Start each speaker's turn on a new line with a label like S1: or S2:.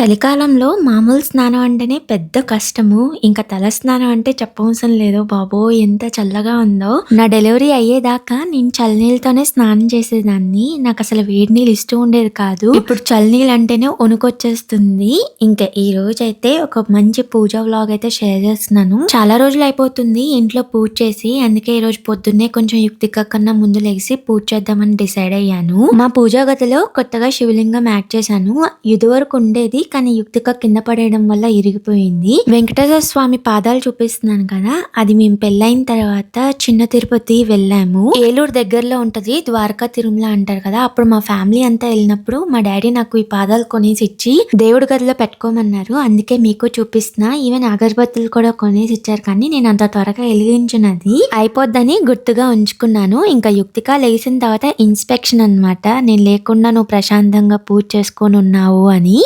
S1: చలికాలంలో మామూలు స్నానం అంటేనే పెద్ద కష్టము. ఇంకా తల స్నానం అంటే చెప్పవసరం లేదు. బాబోయ్! ఎంత చల్లగా ఉందో. నా డెలివరీ అయ్యేదాకా నేను చల్లనీళ్ళతోనే స్నానం చేసేదాన్ని. నాకసలు వేడి నీళ్ళు ఇష్టం ఉండేది కాదు. ఇప్పుడు చల్లనీళ్ళు అంటేనే వణుకొచ్చేస్తుంది. ఇంకా ఈ రోజైతే ఒక మంచి పూజ వ్లాగ్ అయితే షేర్ చేస్తున్నాను. చాలా రోజులు అయిపోతుంది ఇంట్లో పూజ చేసి. అందుకే ఈ రోజు పొద్దున్నే కొంచెం యుక్తిక కన్నా ముందు లెగిసి పూజ చేద్దామని డిసైడ్ అయ్యాను. మా పూజా గదిలో కొత్తగా శివలింగం యాడ్ చేశాను. ఇదివరకు ఉండేది కానీ యుక్తిక కింద పడేయడం వల్ల ఇరిగిపోయింది. వెంకటేశ్వర స్వామి పాదాలు చూపిస్తున్నాను కదా, అది మేము పెళ్ళైన తర్వాత చిన్న తిరుపతి వెళ్ళాము. ఏలూరు దగ్గరలో ఉంటది, ద్వారకా తిరుమల అంటారు కదా. అప్పుడు మా ఫ్యామిలీ అంతా వెళ్ళినప్పుడు మా డాడీ నాకు ఈ పాదాలు కొనేసి ఇచ్చి దేవుడి గదిలో పెట్టుకోమన్నారు. అందుకే మీకు చూపిస్తున్నా. ఈవెన్ అగరబత్తులు కూడా కొనేసి ఇచ్చారు, కానీ నేను అంత త్వరగా వెలిగించినది అయిపోద్దని గుర్తుగా ఉంచుకున్నాను. ఇంకా యుక్తిక లేచిన తర్వాత ఇన్స్పెక్షన్ అన్నమాట. నేను లేకుండా నువ్వు ప్రశాంతంగా పూజ చేసుకొని ఉన్నావు అని.